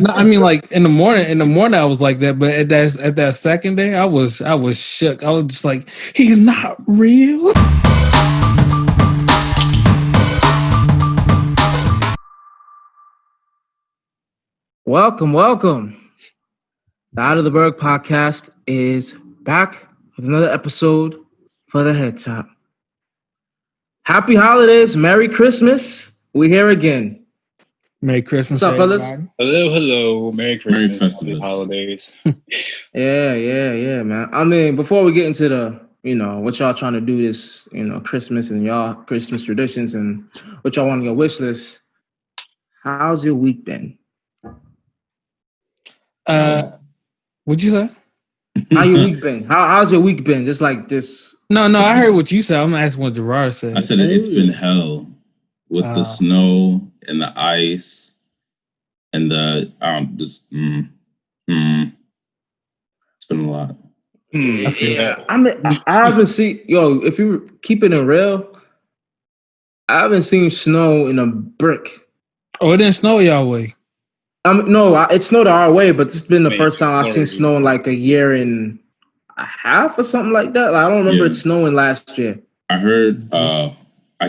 No, I mean like in the morning. In the morning, I was like that, but at that second day, I was shook. I was just like, he's not real. Welcome. The Out of the Berg podcast is back with another episode for the head top. Happy holidays, Merry Christmas. We're here again. Merry Christmas, What's up, fellas? everybody. Hello. Merry Christmas. Festivus. Happy holidays. Yeah, man. I mean, before we get into the, what y'all trying to do this, Christmas and y'all Christmas traditions and what y'all want on your wish list, how's your week been? What'd you say? How your week been? How's your week been? Just like this. No, I heard what you said. I'm asking what Gerard said. I said it's been hell with the snow and the ice and the it's been a lot. Yeah. I haven't seen if you keeping it real, I haven't seen snow in a brick. Oh, it didn't snow y'all way. No, it snowed our way, but it's been the first time I've seen snow in like a year and a half or something like that. Like, I don't remember it snowing last year. I heard I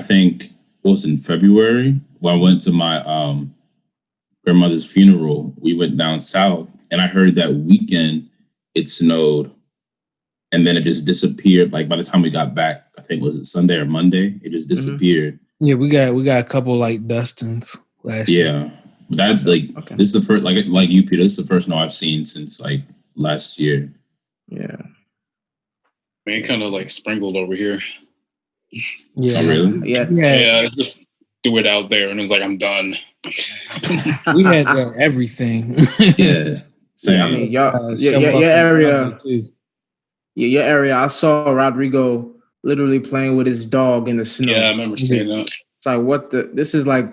think it was in February when I went to my grandmother's funeral. We went down south and I heard that weekend it snowed and then it just disappeared. Like by the time we got back, I think was it Sunday or Monday, it just disappeared. Yeah, we got a couple like dustings last year. Yeah. That This is the first like you, Peter. This is the first snow I've seen since like last year. Yeah, Man, kind of like sprinkled over here. Yeah. Oh, really? Yeah, just do it out there, and it was like I'm done. We had everything. Yeah, same. I mean, your area. Your area. I saw Rodrigo literally playing with his dog in the snow. Yeah, I remember seeing that. It's like this is like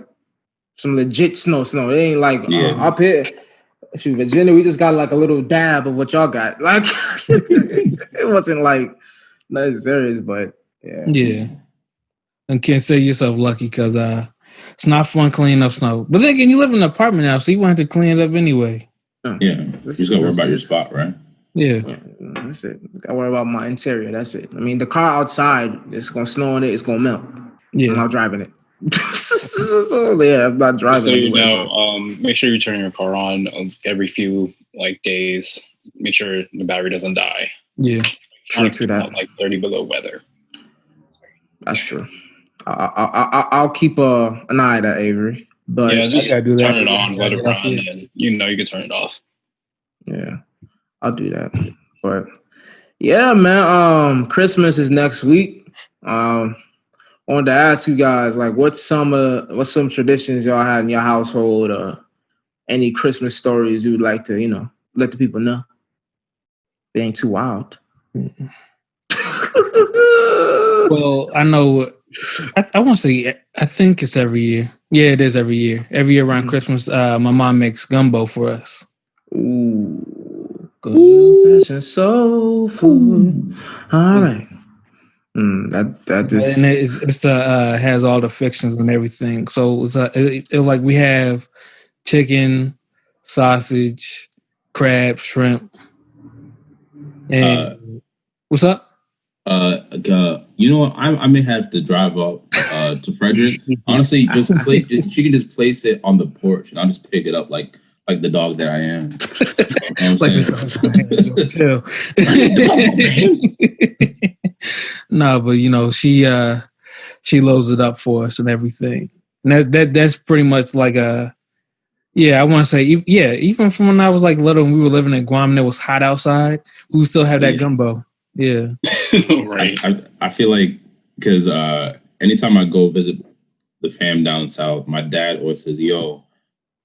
some legit snow. It ain't like up here. Shoot, Virginia, we just got like a little dab of what y'all got. Like it wasn't like nothing serious, but yeah. Yeah. And can't say yourself lucky because it's not fun cleaning up snow. But then again, you live in an apartment now, so you won't have to clean it up anyway. Yeah. You just gotta worry about your spot, right? Yeah. That's it. I gotta worry about my interior. That's it. I mean, the car outside, it's gonna snow on it, it's gonna melt. Yeah. I'm not driving it. So yeah, I'm not driving. So make sure you turn your car on every few days. Make sure the battery doesn't die. Yeah, trying to that like 30 below weather. That's true. I'll keep an eye on that, Avery. But yeah, just do turn that. it on, let it run, and you can turn it off. Yeah, I'll do that. But yeah, man. Christmas is next week. I wanted to ask you guys, like, what's some traditions y'all had in your household, or any Christmas stories you would like to, let the people know? They ain't too wild. Well, I know. I want to say. I think it's every year. Yeah, it is every year. Every year around Christmas, my mom makes gumbo for us. Ooh, good soul food. All right. That is, and it's has all the fictions and everything. So it's like we have chicken, sausage, crab, shrimp, and what's up? You know what? I may have to drive up to Frederick. Honestly, she can just place it on the porch, and I'll just pick it up like the dog that I am. No, but she loads it up for us and everything. And that's pretty much like I want to say, even from when I was like little and we were living in Guam and it was hot outside, we would still have that gumbo. Yeah. Right. I feel like because anytime I go visit the fam down south, my dad always says, yo,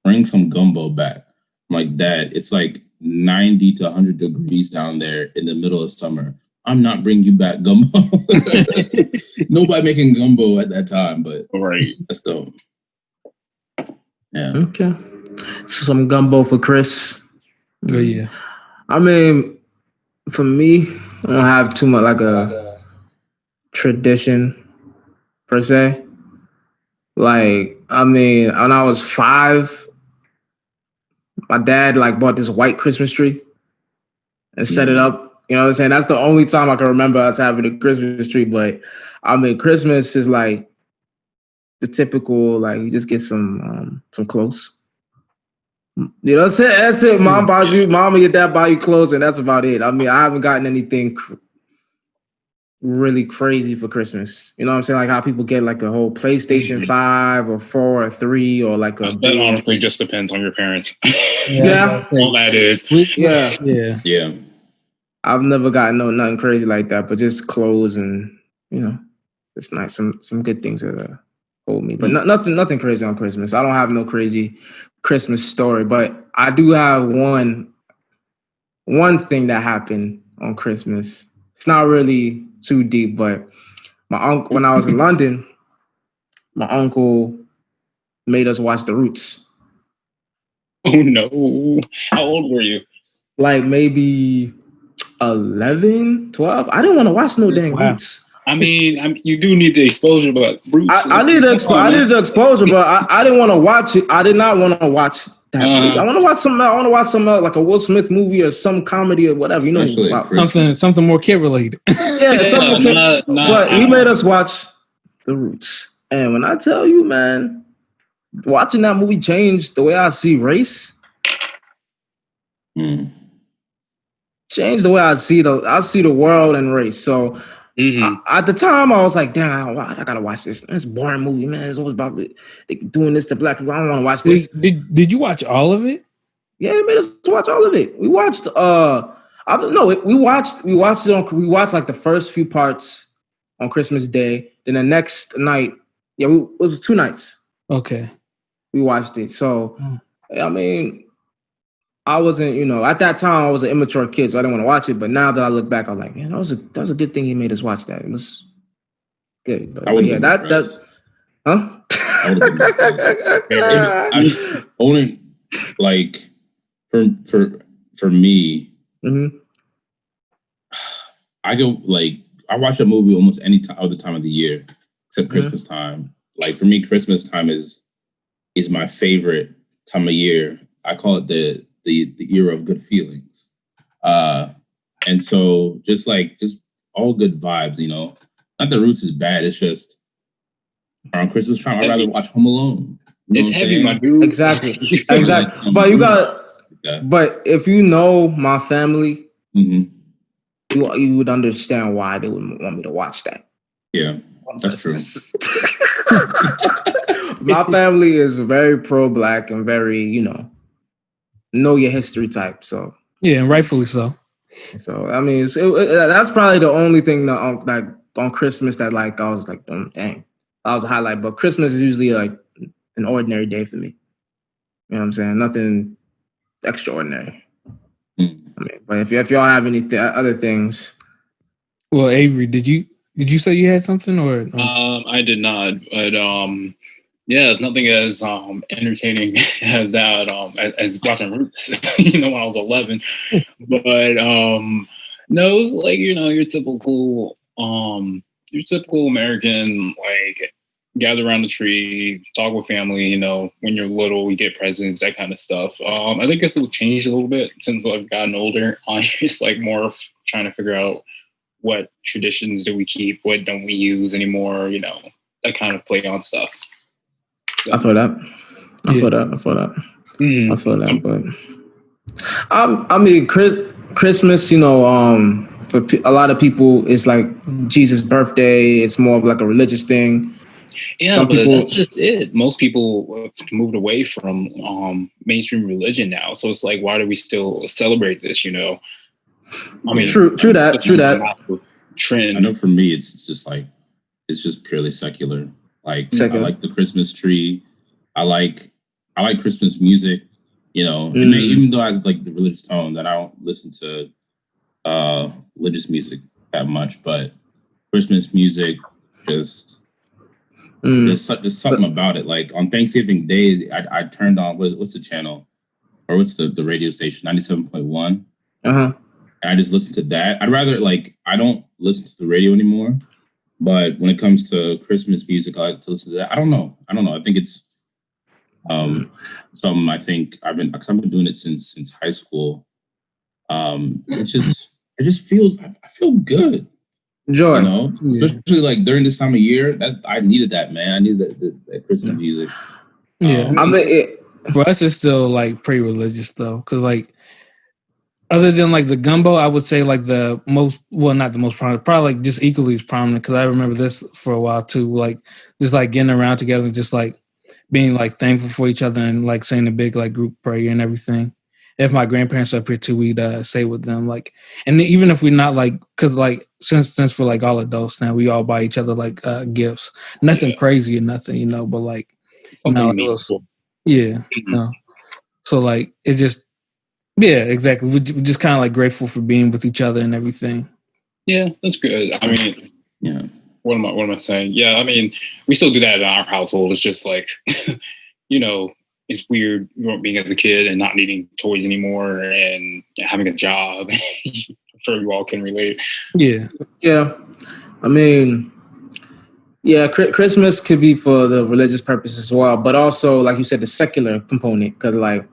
bring some gumbo back. I'm like, Dad, it's like 90 to 100 degrees down there in the middle of summer. I'm not bringing you back gumbo. Nobody making gumbo at that time, but that's dope. Yeah. Okay. So some gumbo for Chris. Oh, yeah. I mean, for me, I don't have too much like a tradition per se. Like, I mean, when I was 5, My dad like bought this white Christmas tree and set it Yes. up. You know what I'm saying? That's the only time I can remember us having a Christmas tree. But I mean, Christmas is like the typical, like you just get some clothes. You know, that's it. That's it. Mom buys you, mom and your dad buy you clothes, and that's about it. I mean, I haven't gotten anything really crazy for Christmas. You know what I'm saying? Like how people get like a whole PlayStation 5 or 4 or 3 or like a That honestly just depends on your parents. Yeah. All that is. yeah. Yeah. I've never gotten nothing crazy like that, but just clothes and you know, it's nice. Some good things that hold me, but nothing crazy on Christmas. I don't have no crazy Christmas story, but I do have one thing that happened on Christmas. It's not really too deep, but my uncle, when I was in London, my uncle made us watch The Roots. Oh no. How old were you? Like maybe 11, 12. I didn't want to watch no dang Roots. I mean, you do need the exposure, but Roots. I needed the exposure, but I didn't want to watch it. I did not want to watch that movie. I want to watch something else. I want to watch something else, like a Will Smith movie or some comedy or whatever. You know, something more kid related. But he made us watch The Roots, and when I tell you, man, watching that movie changed the way I see race. Changed the way I see the world and race. So at the time, I was like, damn, I gotta watch this. It's a boring movie, man. It's always about doing this to black people. I don't want to watch this. Did you watch all of it? Yeah, it made us watch all of it. We watched we watched like the first few parts on Christmas Day. Then the next night, it was 2 nights. Okay. We watched it. So I mean, I wasn't, at that time I was an immature kid, so I didn't want to watch it. But now that I look back, I'm like, man, that was a good thing he made us watch that. It was good. But yeah, that's huh? Only like for me, I go like I watch a movie almost any other time of the year except Christmas time. Like for me, Christmas time is my favorite time of year. I call it the era of good feelings. And so just all good vibes, Not The Roots is bad. It's just around Christmas time, I'd rather watch Home Alone. It's heavy, my dude. Exactly. But but if you know my family, you would understand why they would want me to watch that. Yeah, that's true. My family is very pro-black and very, know your history type. So yeah, and rightfully so. So I mean, that's probably the only thing that on Christmas that like I was like, dang, that was a highlight. But Christmas is usually like an ordinary day for me. You know what I'm saying? Nothing extraordinary. I mean, but if y'all have any other things, well, Avery, did you say you had something or? I did not, but yeah, it's nothing as entertaining as that as watching Roots. When I was 11, but no, it was like your typical American, like gather around the tree, talk with family. When you're little, you get presents, that kind of stuff. I think it's changed a little bit since I've gotten older. It's like more trying to figure out what traditions do we keep, what don't we use anymore. That kind of play on stuff. So, I feel that. I feel that. But I mean, Christmas, for a lot of people, it's like Jesus' birthday. It's more of like a religious thing. Yeah, but that's just it. Most people moved away from mainstream religion now, so it's like, why do we still celebrate this? I mean, true that. Trend. I know for me, it's just purely secular. Like I like the Christmas tree. I like Christmas music. And even though I have like the religious tone, that I don't listen to religious music that much, but Christmas music just there's something about it. Like on Thanksgiving Day, I turned on what's the channel or what's the radio station 97.1. And I just listen to that. I'd rather I don't listen to the radio anymore. But when it comes to Christmas music, I like to listen to that. I don't know. I think it's Something I think I've been doing it since high school. It just feels I feel good. Joy. You know, especially like during this time of year. I needed that, man. I needed that Christmas music. Yeah, for us, it's still like pretty religious though, because like other than like the gumbo, I would say like the most, well, not the most prominent, probably like just equally as prominent. Because I remember this for a while too, like just like getting around together, and just like being like thankful for each other and like saying a big like group prayer and everything. If my grandparents are up here too, we'd say with them like, and even if we're not like, because like since we're like all adults now, we all buy each other like gifts, nothing crazy or nothing, you know, but like yeah, no. So like it just, yeah, exactly. We're just kind of like grateful for being with each other and everything. Yeah, that's good. I mean, yeah. What am I saying? Yeah, I mean, we still do that in our household. It's just like, you know, it's weird being as a kid and not needing toys anymore and having a job. I'm sure you all can relate. Yeah. I mean, yeah, Christmas could be for the religious purpose as well, but also, like you said, the secular component, because like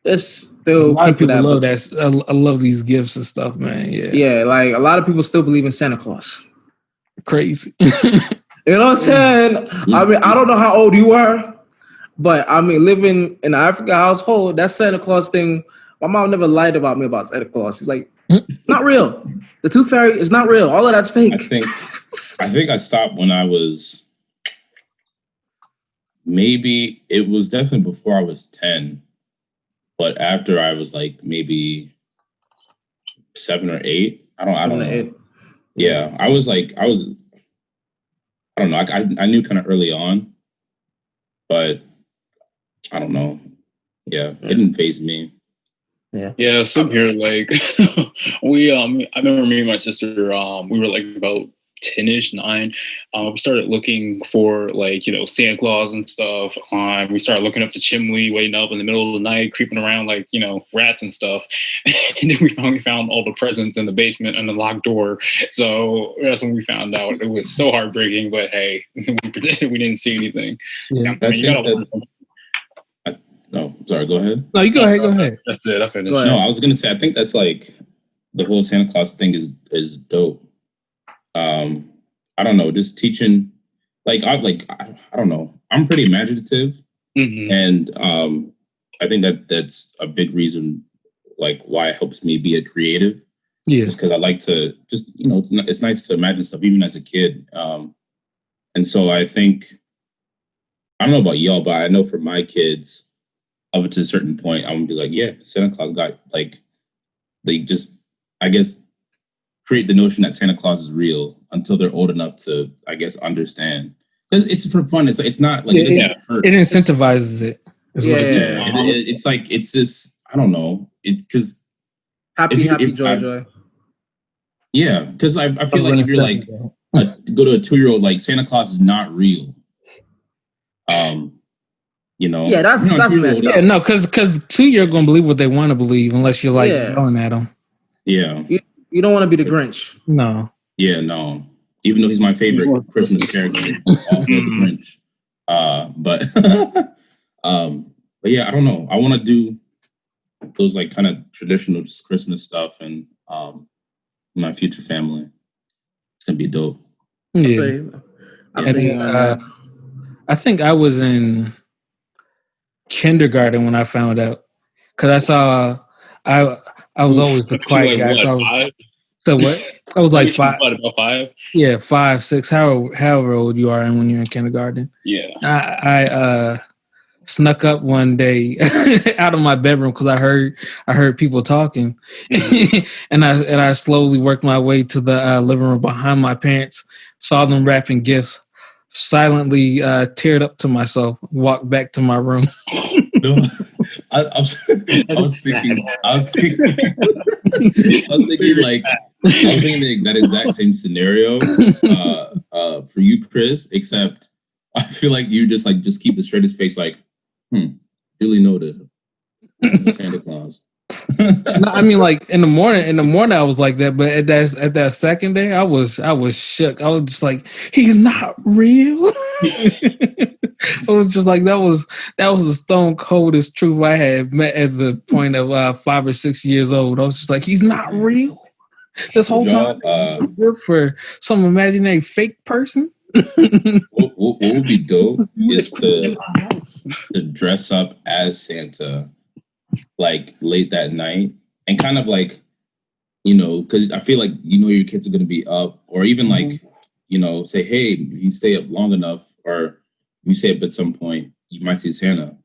it's still a lot of people love that. I love these gifts and stuff, man. Yeah, like a lot of people still believe in Santa Claus. Crazy. You know what I'm saying? I mean, I don't know how old you are, but I mean, living in an African household, that Santa Claus thing, my mom never lied about me about Santa Claus. She's like, not real. The Tooth Fairy is not real. All of that's fake. I think I stopped when I was, maybe it was definitely before I was 10, but after I was like maybe 7 or 8. I don't know. Yeah, I don't know. I knew kind of early on, but I don't know. Yeah, it didn't faze me. Yeah. Same here. Like we, I remember me and my sister, we were like about 10-ish, 9. We started looking for like, you know, Santa Claus and stuff. We started looking up the chimney, waiting up in the middle of the night, creeping around like, you know, rats and stuff. And then we finally found all the presents in the basement and the locked door. So that's when we found out. It was so heartbreaking, but hey, we pretended we didn't see anything. Yeah, no, sorry, go ahead. No, you go ahead. Go ahead. That's it. I finished. No, I was gonna say I think that's like the whole Santa Claus thing is dope. I don't know, just teaching. I don't know. I'm pretty imaginative, and I think that's a big reason, like why it helps me be a creative. Yeah, because I like to just it's nice to imagine stuff even as a kid. And so I think I don't know about y'all, but I know for my kids, up to a certain point, I'm gonna be like, yeah, Santa Claus got like they just I guess create the notion that Santa Claus is real until they're old enough to, I guess, understand. Because it's for fun. It's not like it doesn't hurt. It incentivizes it. It's like it's this. I don't know. Because happy joy. Yeah, because I feel like if you're like go to a 2-year-old, like Santa Claus is not real. You know. Yeah, that's messed up. Yeah, no, because 2-year-old gonna believe what they want to believe unless you're like yelling at them. Yeah. You don't want to be the Grinch. No. Yeah, no. Even though he's my favorite Christmas character, the Grinch. But yeah, I don't know. I want to do those like kind of traditional just Christmas stuff and my future family. It's gonna be dope. Yeah. I think I was in kindergarten when I found out, because I saw I was always the quiet guy. So I was like 5. About 5? Yeah, 5, 6, however old you are when you're in kindergarten. Yeah. I snuck up one day out of my bedroom because I heard people talking, and I slowly worked my way to the living room behind my parents. Saw them wrapping gifts. Silently teared up to myself. Walked back to my room. No, I was thinking that exact same scenario for you, Chris. Except I feel like you just keep the straightest face, like, really noted. Santa Claus. No, I mean, like in the morning I was like that, but at that second day I was shook. I was just like, he's not real. It was just like that was the stone coldest truth I had met at the point of 5 or 6 years old. I was just like, he's not real. This whole time, good for some imaginary fake person. what would be dope is to dress up as Santa, like late that night, and kind of like, you know, because I feel like your kids are gonna be up, or even like, say, hey, you stay up long enough, or you stay up at some point, you might see Santa,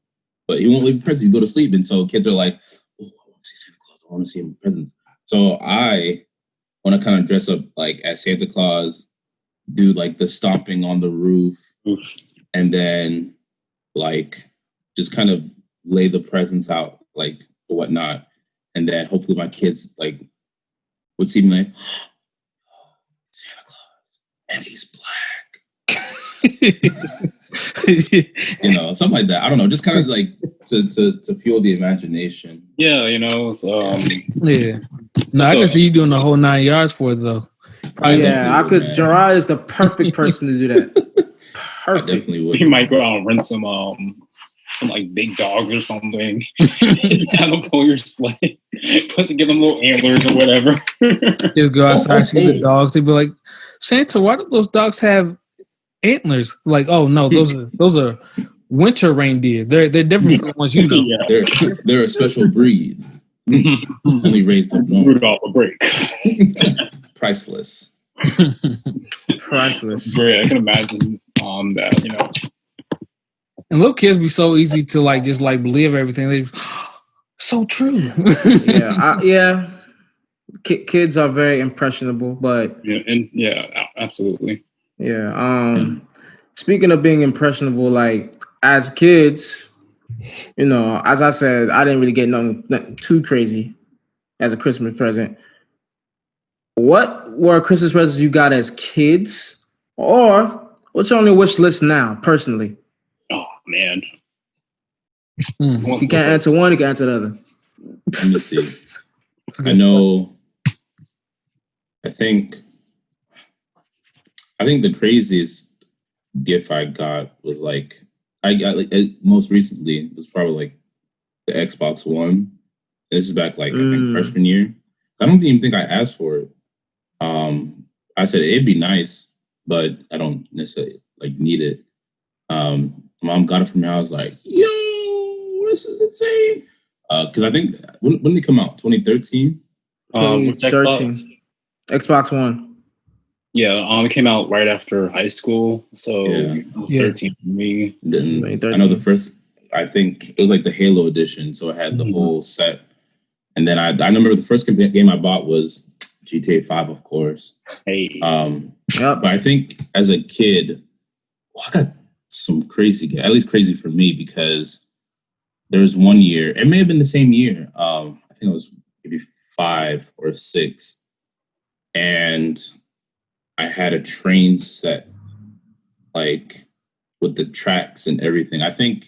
but he won't leave presents. You go to sleep, and so kids are like, oh, I want to see Santa Claus. I want to see him in presents. So I want to kind of dress up like as Santa Claus, do like the stomping on the roof, and then like just kind of lay the presents out, like or whatnot, and then hopefully my kids like would see me like, Santa Claus, and he's black. Something like that. I don't know, just kind of like to fuel the imagination. Yeah, yeah. No, I can see you doing the whole 9 yards for it though. I could. Gerard is the perfect person to do that. Perfect. I definitely would. He might go out and rent some like big dogs or something. Have them pull your sleigh, give them little antlers or whatever. Just go outside, see the dogs. They'd be like, Santa, why do those dogs have antlers? Like, oh no, those are winter reindeer. They're different from the ones you know. Yeah. They're a special breed. Only raised up one. Rudolph a break. Priceless. Priceless. Great. I can imagine that, And little kids be so easy to like just like believe everything. They so true. Yeah. Kids are very impressionable, but absolutely. Yeah. Speaking of being impressionable, like as kids, as I said, I didn't really get nothing too crazy as a Christmas present. What were Christmas presents you got as kids, or what's on your wish list now, personally? Oh man, you can't answer one, you can answer the other. Let me see. I know. I think the craziest gift I got was like I got most recently was probably like the Xbox One. This is back like I think freshman year. I don't even think I asked for it. I said it'd be nice, but I don't necessarily like need it. Mom got it for me. I was like, yo, this is insane. Because I think when did it come out? 2013. 2013. Xbox One. Yeah, it came out right after high school, so it was 13 for me. Then I know the first. I think it was like the Halo edition, so it had the whole set. And then I remember the first game I bought was GTA 5, of course. Hey. But I think as a kid, I got some crazy, at least crazy for me, because there was one year, it may have been the same year. I think it was maybe 5 or 6. And I had a train set, like with the tracks and everything. I think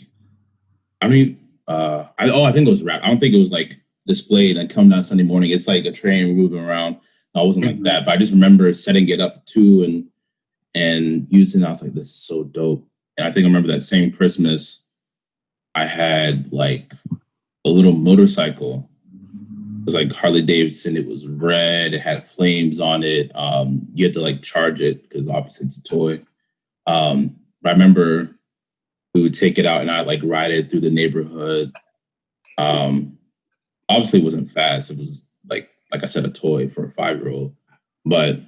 it was wrapped. I don't think it was like displayed and come down Sunday morning. It's like a train moving around. No, it wasn't like that, but I just remember setting it up too and using it. I was like, this is so dope. And I think I remember that same Christmas, I had like a little motorcycle. It was like Harley Davidson. It was red. It had flames on it. You had to like charge it because obviously it's a toy. But I remember we would take it out and I'd like ride it through the neighborhood. Obviously it wasn't fast. It was like I said, a toy for a 5-year-old. But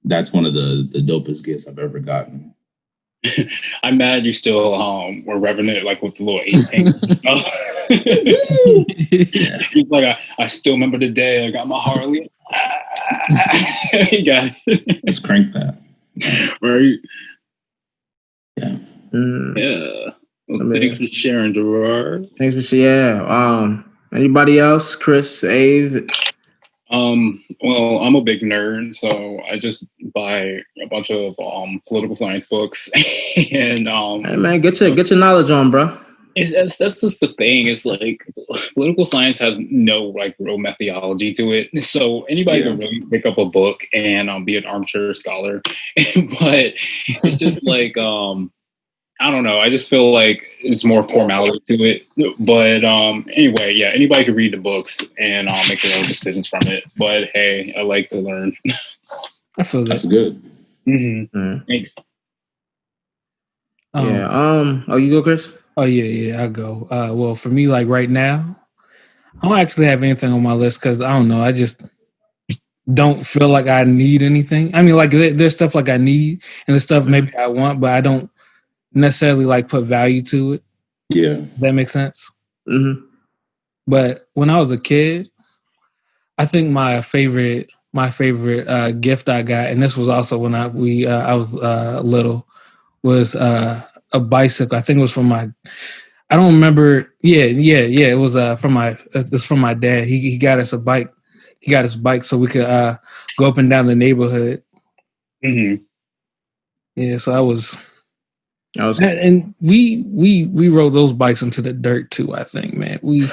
that's one of the dopest gifts I've ever gotten. I'm mad you still were revving it like with the little 8 tanks and stuff. He's like, I still remember the day I got my Harley. Just crank that. Right? Yeah. Yeah. Well, thanks for sharing, Gerard. Thanks for sharing. Anybody else? Chris, Ave? Well, I'm a big nerd, so I just buy a bunch of political science books, and hey man, get your knowledge on, bro. That's just the thing. It's like political science has no like real methodology to it, so anybody can really pick up a book and be an armchair scholar, but it's just like I don't know. I just feel like it's more formality to it. But anyway, yeah, anybody can read the books and make their own decisions from it. But hey, I like to learn. I feel That's that. good. Thanks. Oh, you go, Chris? Oh yeah, I go. Well, for me, like right now, I don't actually have anything on my list because I don't know. I just don't feel like I need anything. I mean, like there's stuff like I need and there's stuff maybe I want, but I don't necessarily like put value to it. Yeah. If that makes sense. Mm-hmm. But when I was a kid, I think my favorite gift I got, and this was also when I was little, was a bicycle. I think it was from my. I don't remember. Yeah. It was from my dad. He got us a bike. He got his bike so we could go up and down the neighborhood. Mm-hmm. Yeah, so and we rode those bikes into the dirt too. I think, man, we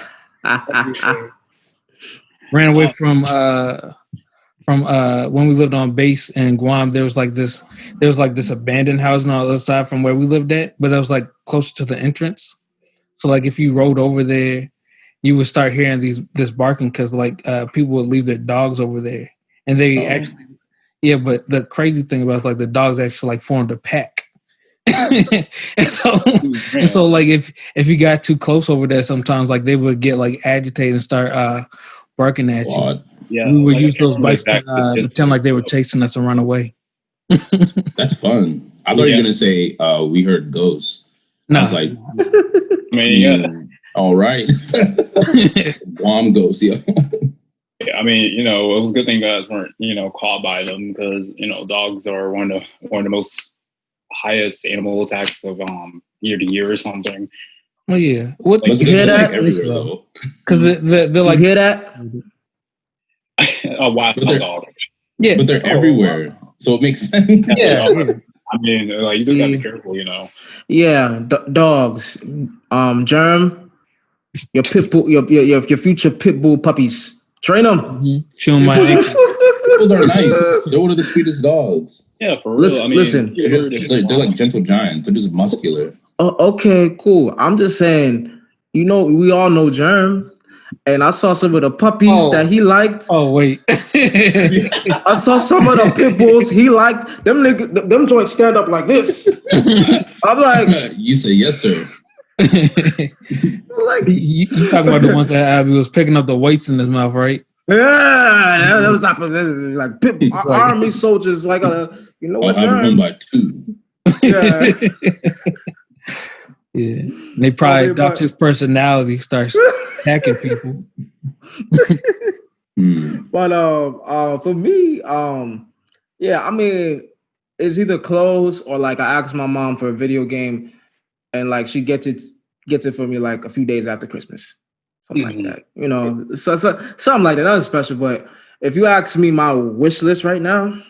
ran away from when we lived on base in Guam. There was like this abandoned house on the other side from where we lived at, but that was like closer to the entrance. So like if you rode over there, you would start hearing this barking because like people would leave their dogs over there, and they actually, yeah. But the crazy thing about it is like the dogs actually like formed a pack, and so like if you got too close over there, sometimes like they would get like agitated and start barking at you. Yeah, we would use those bikes to pretend like they were chasing us and run away. That's fun. I thought you were gonna say we heard ghosts. No, I was like, man, all right. Guam ghosts, yeah. Yeah, I mean, it was a good thing guys weren't, caught by them because, dogs are one of the most highest animal attacks of year to year or something. Oh yeah, what you hear that? Because they're like, you hear that? A wild dog. Yeah, but they're everywhere, so it makes sense. Yeah. I mean, like you just gotta be careful, Yeah, dogs. Germ, your pit bull, your future pit bull puppies. Train them. Mm-hmm. Show them my. Those are nice. They're one of the sweetest dogs. Yeah, for real. Listen. They're like gentle giants. They're just muscular. Okay, cool. I'm just saying. We all know Germ. And I saw some of the puppies that he liked. Oh wait, I saw some of the pit bulls he liked. Them niggas, them joints stand up like this. I'm like, you say yes, sir. Like you talking about the ones that Abby was picking up the weights in his mouth, right? Yeah, that was like pit army soldiers. Like what? I have one by two. Yeah. Yeah, they probably adopt his personality, starts attacking people. But for me, yeah, I mean, it's either clothes or like I asked my mom for a video game, and like she gets it for me like a few days after Christmas, something like that. So something like that. Nothing special. But if you ask me my wish list right now,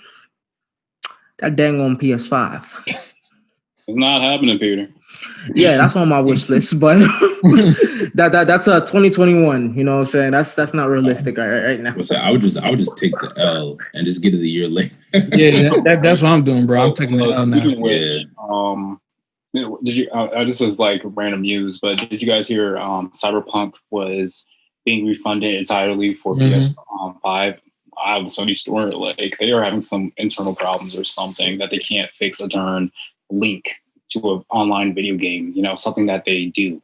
that dang on PS5. It's not happening, Peter. Yeah, that's on my wish list, but that's a 2021. You know what I'm saying? That's not realistic right now. I would just take the L and just get it a year later. Yeah, that's what I'm doing, bro. I'm taking the L now. Which, did you? This is like random news, but did you guys hear? Cyberpunk was being refunded entirely for PS5 out of the Sony store. Like they are having some internal problems or something that they can't fix or turn link to an online video game, something that they do.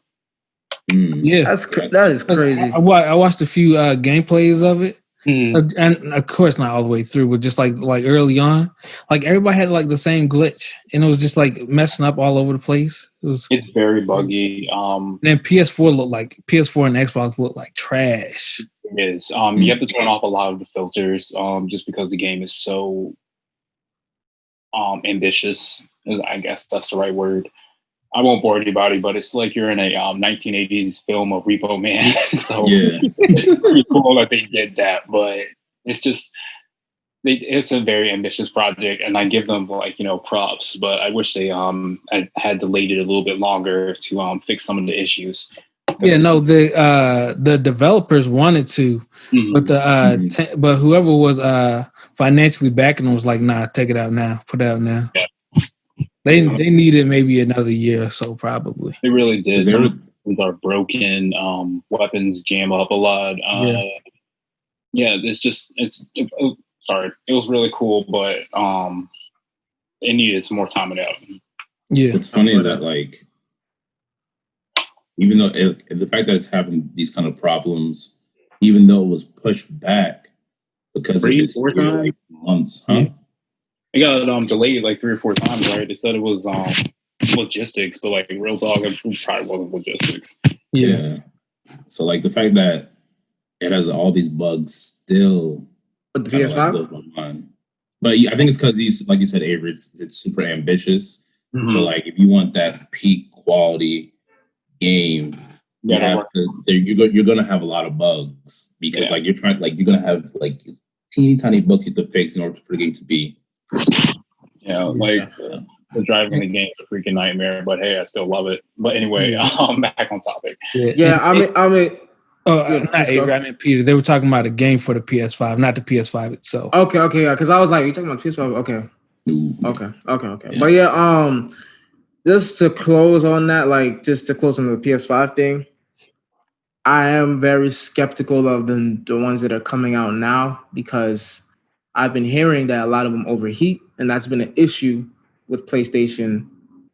Yeah, that is crazy. I watched a few gameplays of it, and of course not all the way through, but just like early on, like everybody had like the same glitch, and it was just like messing up all over the place. It's very buggy. And then PS4 and Xbox look like trash. It is. You have to turn off a lot of the filters, just because the game is so ambitious. I guess that's the right word. I won't bore anybody, but it's like you're in a 1980s film of Repo Man. So it's pretty cool that they did that, but it's just it's a very ambitious project, and I give them props. But I wish they had delayed it a little bit longer to fix some of the issues. Yeah, no, the developers wanted to, but but whoever was financially backing them was like, nah, take it out now, put it out now. Yeah. They needed maybe another year or so, probably. They really did. Is there- Some weapons are broken. Weapons jam up a lot. Yeah, sorry. It was really cool, but it needed some more time in it. Yeah. What's funny is that, like, even though the fact that it's having these kind of problems, even though it was pushed back because of this year, like months, huh? Yeah. It got delayed like 3 or 4 times, right? They said it was logistics, but like real talk, it probably wasn't logistics. Yeah. So like the fact that it has all these bugs still, But the kinda, like, PS5. blows my mind. But yeah, I think it's because he's, like you said, Avery, it's super ambitious. Mhm. So like if you want that peak quality game, you have to. You're gonna have a lot of bugs because like you're gonna have like teeny tiny bugs you have to fix in order for the game to be. The driving the game is a freaking nightmare, but hey, I still love it. But anyway, back on topic. Yeah, I mean, not Avery, I mean Peter. They were talking about a game for the PS5, not the PS5 itself. Okay, yeah, because I was like, you talking about PS5? Okay. Yeah. But yeah, just to close on that, like just to close on the PS5 thing, I am very skeptical of the ones that are coming out now because I've been hearing that a lot of them overheat, and that's been an issue with PlayStation.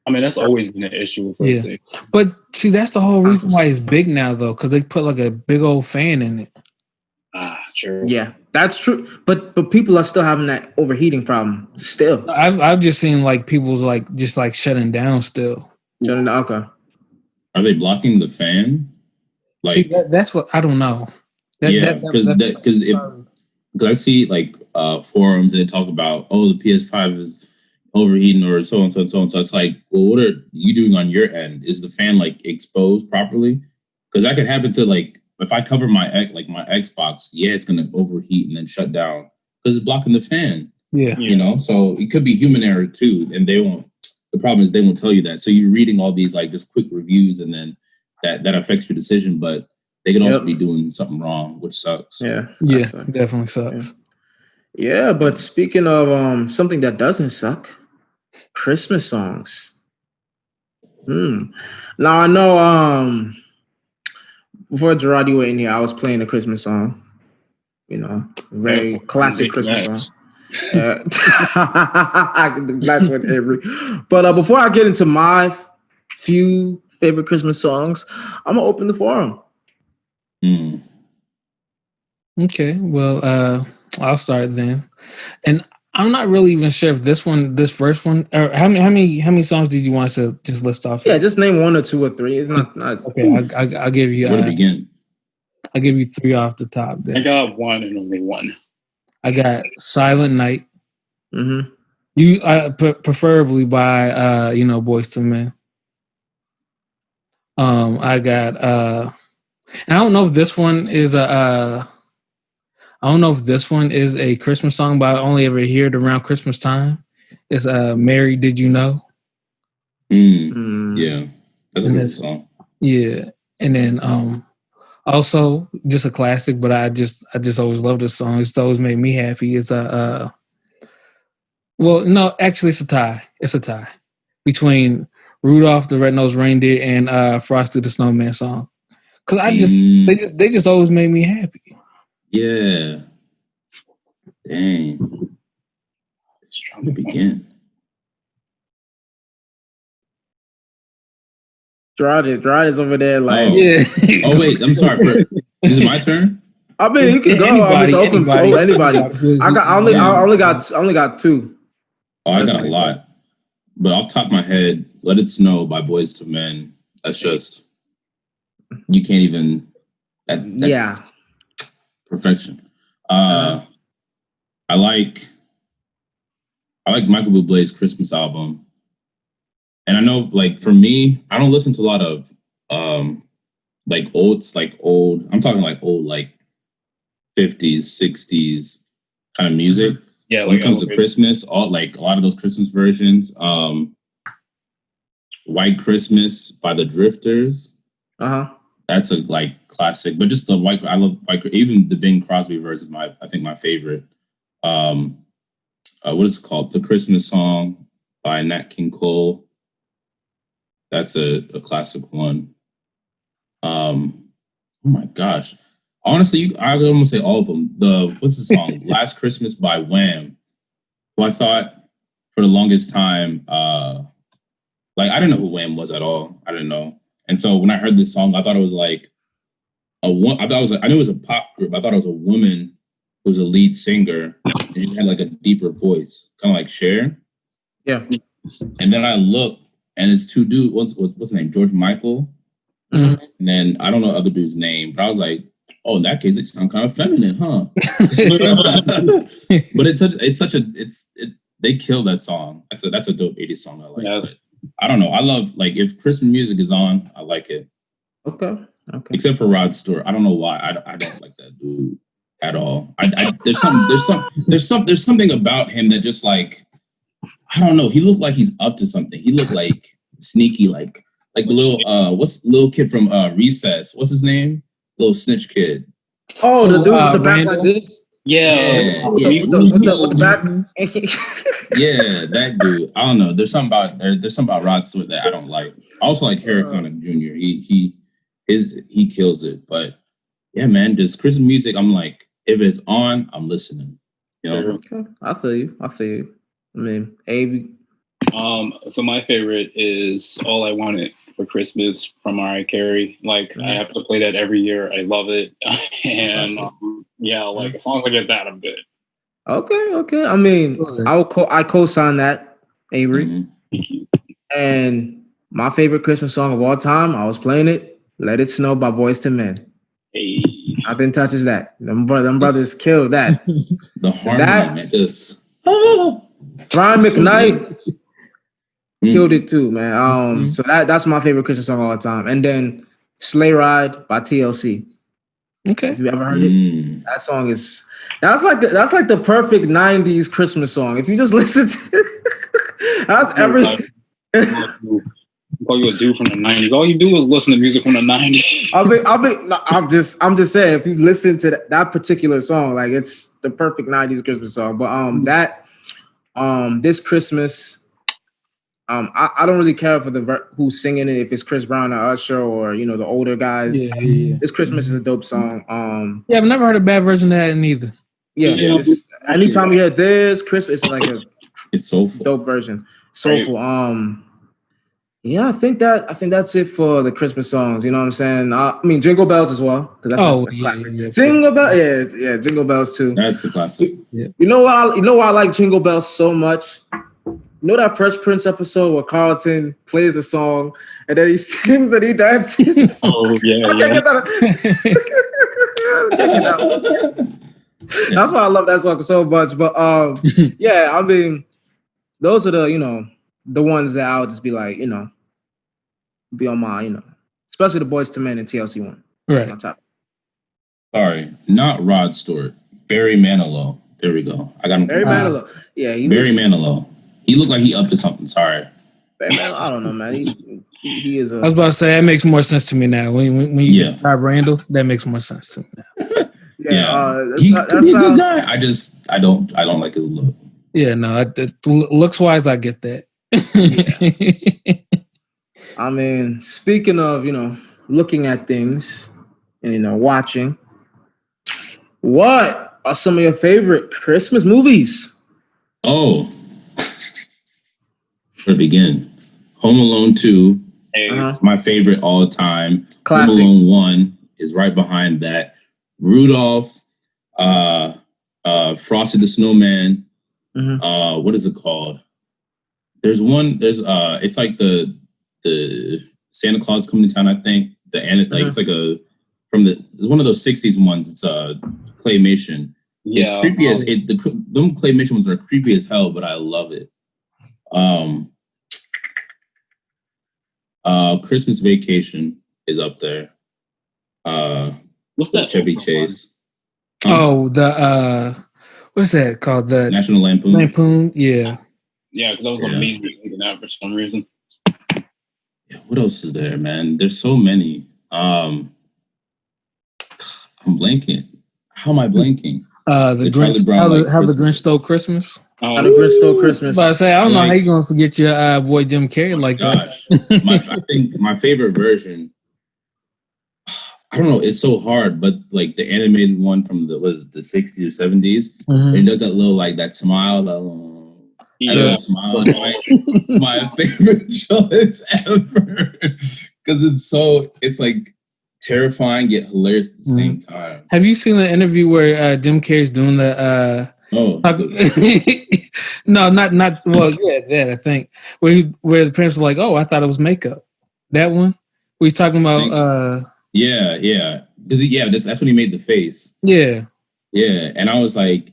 I mean, that's always been an issue with PlayStation. Yeah. But see, that's the whole reason why it's big now, though, because they put like a big old fan in it. True. Yeah, that's true. But people are still having that overheating problem. Still, I've just seen like people's like just like shutting down still. Shutting down. Okay. Are they blocking the fan? Like, see, that's what I don't know. Because I see like forums and they talk about, oh, the PS5 is overheating or so and so and so and so. It's like, well, what are you doing on your end? Is the fan like exposed properly? Because that could happen to like if I cover my Xbox, it's gonna overheat and then shut down because it's blocking the fan. Yeah. You know, so it could be human error too, and they won't. The problem is they won't tell you that. So you're reading all these like just quick reviews, and then that affects your decision. But they could also be doing something wrong, which sucks. Yeah, definitely sucks. Yeah, but speaking of something that doesn't suck, Christmas songs. Now I know before Gerard you were in here, I was playing a Christmas song. You know, very classic Christmas song. That's what every. But before I get into my few favorite Christmas songs, I'm gonna open the forum. Okay, well, I'll start then, and I'm not really even sure if this first one, or how many songs did you want to just list off? Yeah, just name 1 or 2 or 3. It's not okay. I'll give you. Where to begin? I'll give you 3 off the top. Then. I got 1 and only 1. I got Silent Night. Mm-hmm. You preferably by Boyz II Men. I got and I don't know if this one is a Christmas song, but I only ever hear it around Christmas time. It's Mary, Did You Know? Yeah, that's a good song. Yeah, and then also just a classic, but I just always loved this song. It's always made me happy. It's well, no, actually, it's a tie. It's a tie between Rudolph the Red-Nosed Reindeer and Frosty the Snowman song. Because they just always made me happy. Yeah. Dang. It's trying to begin. Gerard is over there like. Oh wait, I'm sorry. Is it my turn? I mean, you can go. It's open for anybody. I only got 2. Oh, I got a lot. But off the top of my head, Let It Snow by Boyz II Men. That's just, you can't even, that's perfection. I like Michael Bublé's Christmas album. And I know, like, for me, I don't listen to a lot of, old, I'm talking like old, like 50s, 60s kind of music. Yeah, when it comes to Christmas, a lot of those Christmas versions, White Christmas by the Drifters. That's a classic, but just I love White. Even the Bing Crosby version, I think my favorite. What is it called? The Christmas song. by Nat King Cole. That's a classic one. Oh my gosh. Honestly, I would almost say all of them. What's the song? Last Christmas by Wham. Who I thought for the longest time, like I didn't know who Wham was at all. I didn't know. And so when I heard this song, I thought it was like I knew it was a pop group. I thought it was a woman who was a lead singer. And she had like a deeper voice, kind of like Cher. Yeah. And then I looked, and it's two dudes. What's his name? George Michael. Mhm. And then I don't know the other dude's name, but I was like, oh, in that case, they sound kind of feminine, huh? But they killed that song. That's a dope 80s song I like. Yeah. But I don't know. I love, like, if Christmas music is on, I like it. Okay. Except for Rod Stewart. I don't know why. I don't like that dude at all. There's something about him that just, like, I don't know. He looked like he's up to something. He looked like sneaky, like the little what's the little kid from Recess? What's his name? Little snitch kid. Oh, the dude with the back Randall? like this. Yeah. With the back. Yeah, that dude. I don't know. There's something about Rod Stewart that I don't like. I also like Harry Connick Jr. He kills it. But yeah, man, just Christmas music. I'm like, if it's on, I'm listening. You know? Okay. I feel you. I mean, Avi. So my favorite is All I Wanted for Christmas from Mariah Carey. Like, I have to play that every year. I love it. And like as long as I get that, I'm good. Okay. I mean, I co-sign that, Avery. Mm-hmm. And my favorite Christmas song of all time, I was playing it, Let It Snow by Boyz II Men. Hey. Nothing touches that. Them brothers killed that. The harmony, man. Just Brian so McKnight good. killed it too, man. So that's my favorite Christmas song of all time. And then Sleigh Ride by TLC. Okay. Have you ever heard it? That song is that's like the perfect 90s Christmas song. If you just listen to that's everything. All you do from the 90s. All you do is listen to music from the 90s. I'm just saying, if you listen to that particular song, like it's the perfect 90s Christmas song. But this Christmas, I don't really care for who's singing it, if it's Chris Brown or Usher or the older guys. Yeah. This Christmas is a dope song. I've never heard a bad version of that neither. Yeah. Anytime you hear this Christmas, it's like it's soulful. Dope version. Soulful. Yeah, I think that's it for the Christmas songs. You know what I'm saying? I mean, Jingle Bells as well, because that's a classic. Yeah. Jingle Bells, yeah, Jingle Bells too. That's a classic. Yeah. You know why I like Jingle Bells so much? You know that Fresh Prince episode where Carlton plays a song and then he sings and he dances? Oh yeah. I can't get that. That's why I love that song so much. But yeah, I mean, those are the ones that I would just be like, be on my, especially the Boyz II Men and TLC one. Right. On top. Sorry, not Rod Stewart. Barry Manilow. There we go. I got him. Barry Manilow. Yeah, Barry Manilow. He looked like he up to something. Sorry. Barry Manilow, I don't know, man. He is. I was about to say that makes more sense to me now. When you get Rob Randall, that makes more sense to me now. He could be a good guy. I don't like his look. Yeah, no. Looks wise, I get that. I mean, speaking of, looking at things and, watching, what are some of your favorite Christmas movies? Oh, where to begin? Home Alone 2, my favorite all time. Classic. Home Alone 1 is right behind that. Rudolph, Frosty the Snowman. What is it called? It's like the Santa Claus coming to town, I think. It's like it's one of those 60s ones. It's claymation. Yeah. It's creepy as them claymation ones are creepy as hell, but I love it. Christmas Vacation is up there. What's that? Chevy Chase. What's that called? The National Lampoon. Lampoon, yeah. Yeah, because I was immediately that for some reason. Yeah, what else is there, man? There's so many. I'm blanking. How am I blanking? The Grinch, how the Grinch Stole Christmas. How the Grinch Stole Christmas. But I say I don't know how Like- you gonna forget your boy Jim Carrey like that. Gosh, I think my favorite version. I don't know. It's so hard, but like the animated one from the 60s or 70s, Mhm. it does that little like that smile, that little smile. My favorite choice ever because it's like terrifying yet hilarious at the same time. Have you seen the interview where Jim Carrey's doing the? Oh, No, not well. Yeah, that I think where the parents were like, "Oh, I thought it was makeup." That one. Were you talking about? yeah. Because that's when he made the face. Yeah. Yeah, and I was like,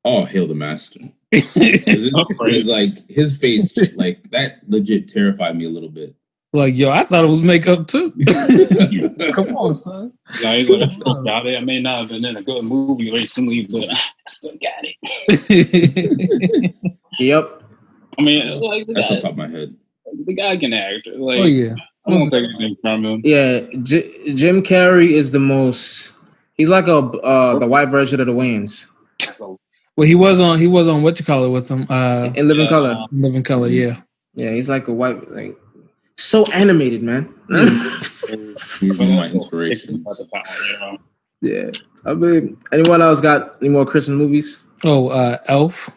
"Oh, hail the master!" It's like his face, like that, legit terrified me a little bit. Like, yo, I thought it was makeup too. Come on, son. Yeah, he's like, I still got it. I may not have been in a good movie recently, but I still got it. Yep. I mean, like That's on top of my head. the guy can act. Like, Oh yeah. I don't take anything from him. Yeah, Jim Carrey is the most. He's like the white version of the Wayans Well, he was on what you call it with them. in Living Color. Living Color. Yeah. Yeah, he's like a white, like so animated, man. He's one of my inspirations. Yeah, I mean, anyone else got any more Christmas movies? Oh, Elf.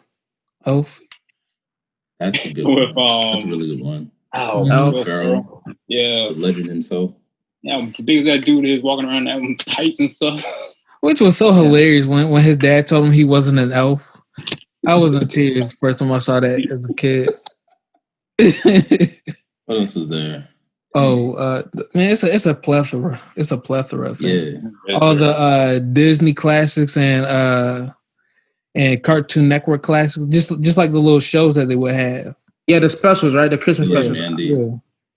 That's a good With, one. That's a really good one. Oh, Will Ferrell. Yeah. The legend himself. Yeah, as big as that dude is walking around in tights and stuff. Which was so hilarious when his dad told him he wasn't an elf. I was in tears the first time I saw that as a kid. What else is there? Man, it's a plethora. It's a plethora of things. Yeah. All the Disney classics and Cartoon Network classics, just like the little shows that they would have. Yeah, the specials, right? The Christmas Yeah, specials. Andy. Yeah.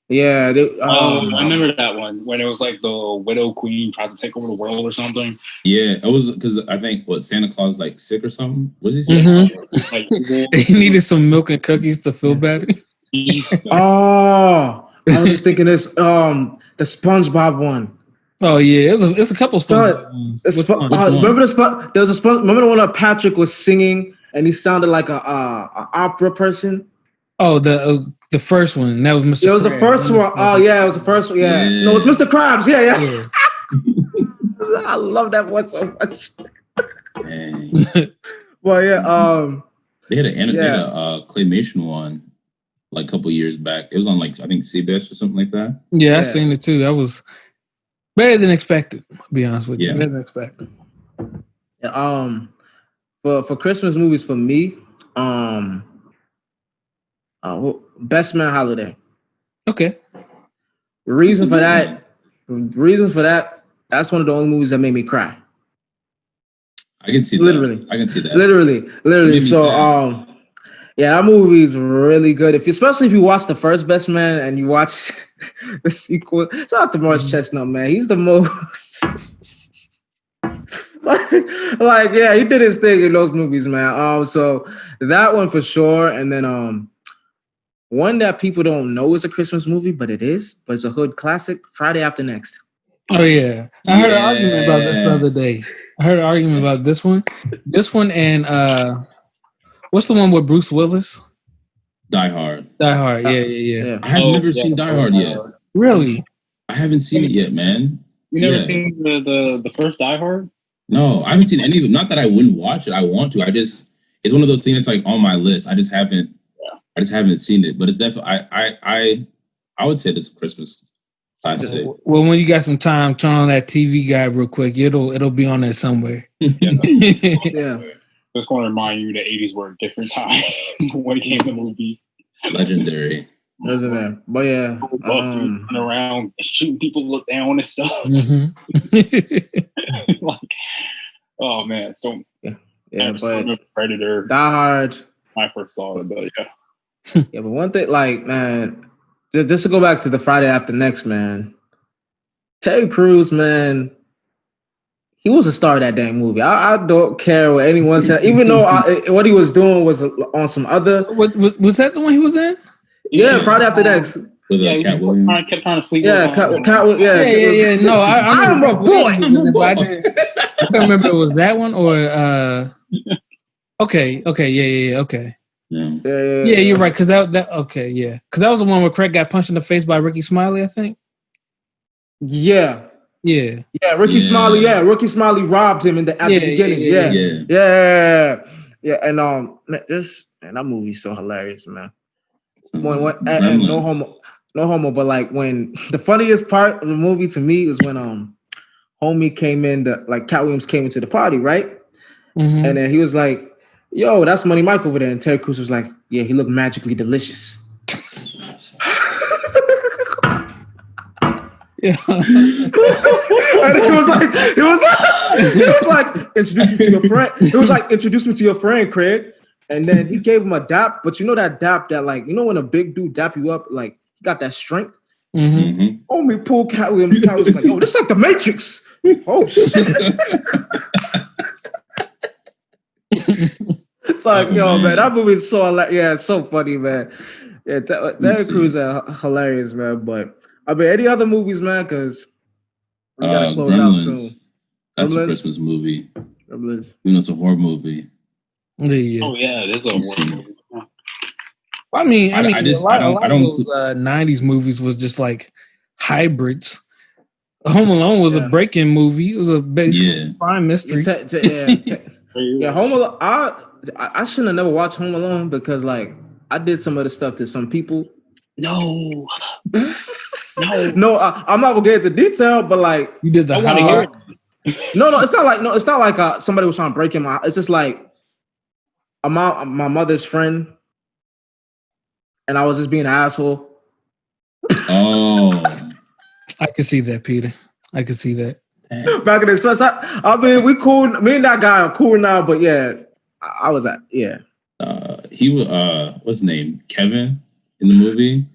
Yeah, I remember that one when it was like the Widow Queen tried to take over the world or something. Yeah, it was because I think Santa Claus was like sick or something. Was he sick? Mhm. Like, He needed some milk and cookies to feel better. Oh, I was just thinking this. The SpongeBob one. Oh yeah, it's a couple No, SpongeBob. It's Which fun- one? remember there was a remember the one that Patrick was singing and he sounded like a opera person. Oh, the first one. That was Mr. It was the Krabs. first one. Oh yeah, it was the first one. Yeah, Yeah. no, it's Mr. Krabs. Yeah. Yeah. I love that one so much. Dang. Well, yeah. They had an Yeah. claymation one like a couple years back. It was on like I think CBS or something like that. Yeah, I Yeah. seen it too. That was better than expected. I'll be honest with you. Yeah. Better than expected. Yeah, for Christmas movies for me, Best Man Holiday. Okay. Reason for that, that's one of the only movies that made me cry. I can see Literally. that. I can see that. Literally. made me So, sad. yeah, that movie is really good. Especially if you watch the first Best Man and you watch the sequel. Shout out to Morris Chestnut, man. He's the most like, yeah, he did his thing in those movies, man. So that one for sure, and then one that people don't know is a Christmas movie, but it's a hood classic. Friday After Next. Oh yeah. I heard an argument about this the Yeah. other day. I heard an argument about this one. This one and what's the one with Bruce Willis? Die Hard. Die Hard. Yeah. Yeah. I have never seen Die Hard yet. Really? I haven't seen it yet, man. You never Yeah. seen the first Die Hard? No, I haven't seen any of it. Not that I wouldn't watch it. I want to. It's one of those things that's like on my list. I just haven't seen it. But it's definitely I would say this is a Christmas classic. Well, when you got some time, turn on that TV guide real quick. It'll be on there somewhere. Yeah. Just want to remind you the 80s were a different time when it came to movies. Legendary. There's in there. But yeah. Running around shooting people look down and stuff. Mhm. Like, oh man, so Yeah, never saw but Predator. Die Hard. When I first saw it, but yeah. Yeah, but one thing, like, man, just to go back to the Friday After Next, man. Ted Cruz, man, he was a star of that dang movie. I don't care what anyone said, even though what he was doing was on some other. Was that the one he was in? Yeah, Friday After Next. With Yeah, Cat he Williams. kept trying to sleep. Yeah, with yeah. No, I'm a boy. I can't remember if it was that one or Okay, yeah, okay. Yeah. You're right. Because that okay, yeah. Because that was the one where Craig got punched in the face by Ricky Smiley, I think. Yeah. Yeah. Ricky Yeah. Smiley. Yeah, Ricky Smiley robbed him at the beginning. Yeah. And that movie's so hilarious, man. And no homo, but like when the funniest part of the movie to me is when homie came in, Cat Williams came into the party, right? Mm-hmm. And then he was like, "Yo, that's Money Mike over there." And Terry Crews was like, "Yeah, he looked magically delicious." Yeah. And it was like, introduce me to your friend. It was like, introduce me to your friend, Craig. And then he gave him a dap, but you know that dap that like, you know when a big dude dap you up, like he got that strength. Mm-hmm. Homie pulled Cat Williams. Cat was like, "Yo, this is like the Matrix." Oh shit. It's like, man, that movie is so it's so funny, man. Yeah, Terry Crews are hilarious, man. But I mean, any other movies, man? Because we gotta close out soon. That's a Christmas movie. Gremlins. You know, it's a horror movie. Yeah. Oh yeah, it is a horror movie. I mean, I lot of those 90s movies was just like hybrids. Home Alone was a break-in movie. It was a basic crime mystery. Home Alone. I shouldn't have never watched Home Alone because like I did some of the stuff to some people. No. No, I'm not gonna get into detail, but like you did the No, it's not like somebody was trying to break in my. It's just like my mother's friend, and I was just being an asshole. Oh, I can see that, Peter. I can see that. Back in the stress, I mean, we cool. Me and that guy are cool now, but yeah, I was at he was what's his name? Kevin in the movie.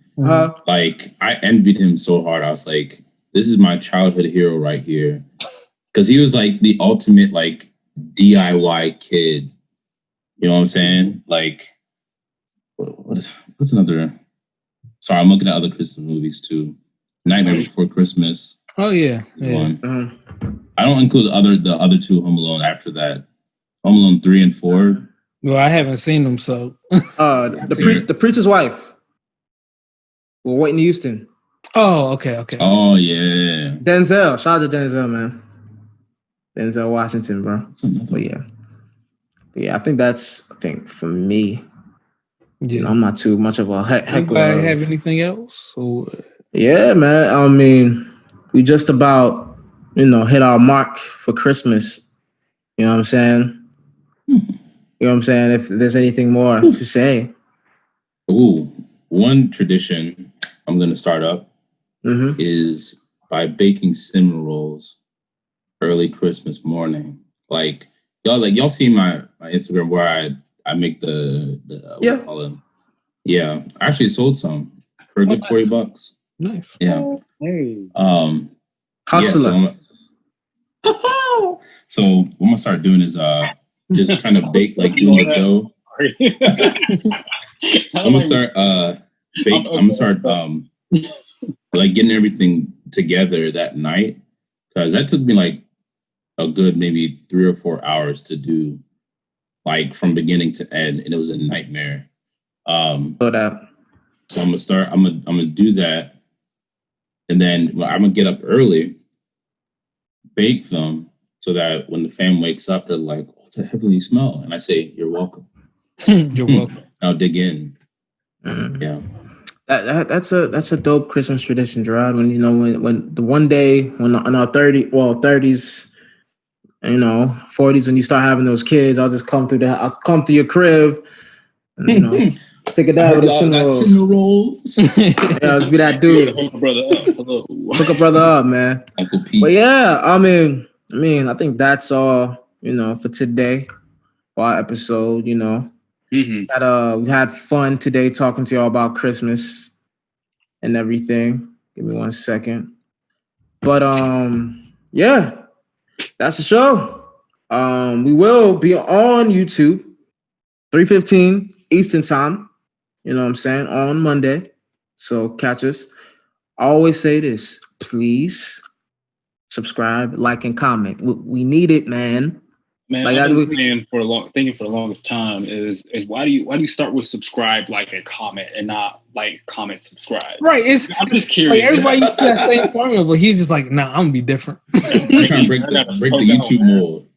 Like I envied him so hard. I was like, this is my childhood hero right here. Because he was like the ultimate like DIY kid. You know what I'm saying? Like what's another? Sorry, I'm looking at other Christmas movies too. Nightmare Before Christmas. Oh yeah. One. I don't include the other two Home Alone after that. Home Alone 3 and 4. Well, I haven't seen them, so the Preacher's Wife. Well, Whitney Houston. Oh, okay. Oh yeah. Denzel. Shout out to Denzel, man. Denzel Washington, bro. But yeah, I think for me, I'm not too much of a heckler. Anybody have anything else? Or? Yeah, man. I mean, we just about, hit our mark for Christmas. You know what I'm saying? You know what I'm saying? If there's anything more to say. Ooh, one tradition I'm going to start up is by baking cinnamon rolls early Christmas morning. Like y'all see my Instagram where I make the what do you call them? Yeah, I actually sold some for a good $40. Nice. Yeah. Hey. Hustler. So what I'm gonna start doing is just kind of bake like doing the dough. I'm gonna start like getting everything together that night, because that took me like a good maybe 3 or 4 hours to do, like from beginning to end, and it was a nightmare. So I'm gonna do that, and then I'm gonna get up early, bake them, so that when the fam wakes up, they're like, "What's a heavenly smell?" And I say, "You're welcome." You're welcome. I'll dig in. Yeah. That's a dope Christmas tradition, Gerard. When the one day when in our 30s, 40s, when you start having those kids, I'll come through your crib, and, take it down with a cinnamon rolls. Yeah, I'll just be that dude. Hook a brother up. Hello. Hook a brother up, man. Uncle Pete. But yeah, I mean, I think that's all, for today, for our episode, We had fun today talking to y'all about Christmas and everything. Give me 1 second. But yeah, that's the show. We will be on YouTube 3:15 Eastern time. You know what I'm saying? On Monday. So catch us. I always say this. Please subscribe, like, and comment. We need it, man. Man, Like, I've that been we- thinking for the longest time is why do you start with subscribe like a comment and not like comment subscribe? Right. I'm just Like curious. everybody used to that same formula, but he's just like, nah, I'm gonna be different. I'm trying to break the YouTube mold.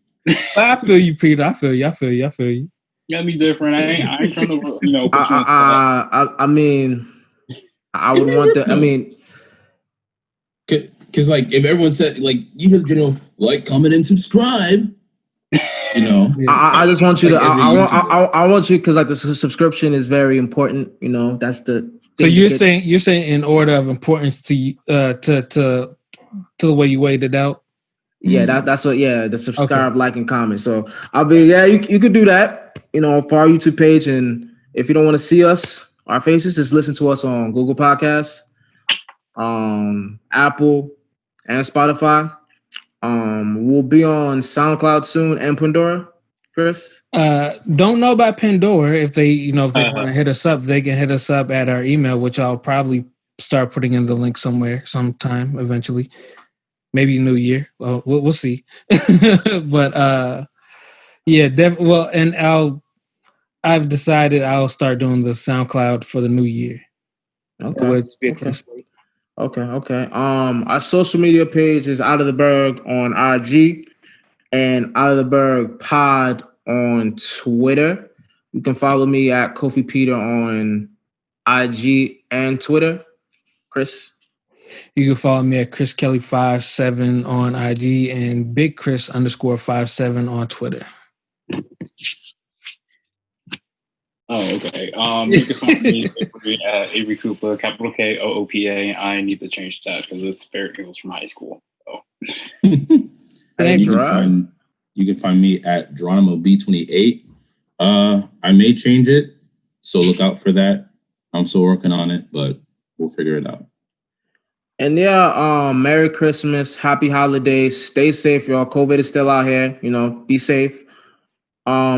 I feel you, Peter. I feel you. Gotta be different. I ain't trying to put you on. I mean, I would want the. I mean, because like if everyone said like like, comment, and subscribe, Yeah. I just want you Like to. every I want you because like the subscription is very important. That's the. So thing you're to get- saying in order of importance to the way you weighed it out. Yeah, that's what. Yeah, the subscribe, like, and comment. So I'll be. Yeah, you could do that. For our YouTube page, and if you don't want to see our faces, just listen to us on Google Podcasts, Apple, and Spotify. We'll be on SoundCloud soon and Pandora. Chris. Don't know about Pandora. If they want to hit us up, they can hit us up at our email, which I'll probably start putting in the link somewhere sometime eventually. Maybe New Year. Well, we'll see. But yeah, and I've decided I'll start doing the SoundCloud for the new year. Okay. Our social media page is Out of the Berg on IG and Out of the Berg Pod on Twitter. You can follow me at Kofi Peter on IG and Twitter. Chris. You can follow me at Chris Kelly 57 on IG and Big Chris _57 on Twitter. Oh, okay. You can find me at Avery Cooper, capital KOOPA. I need to change that because it was from high school. So Hey, you can find me at Geronimo B28. I may change it, so look out for that. I'm still working on it, but we'll figure it out. And yeah, Merry Christmas, Happy Holidays. Stay safe, y'all. COVID is still out here. Be safe.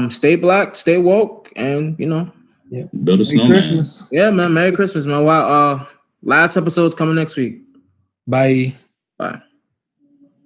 Stay black, stay woke, and Build a snowman. Christmas. Yeah, man. Merry Christmas, man. Wow. Last episode's coming next week. Bye. Bye.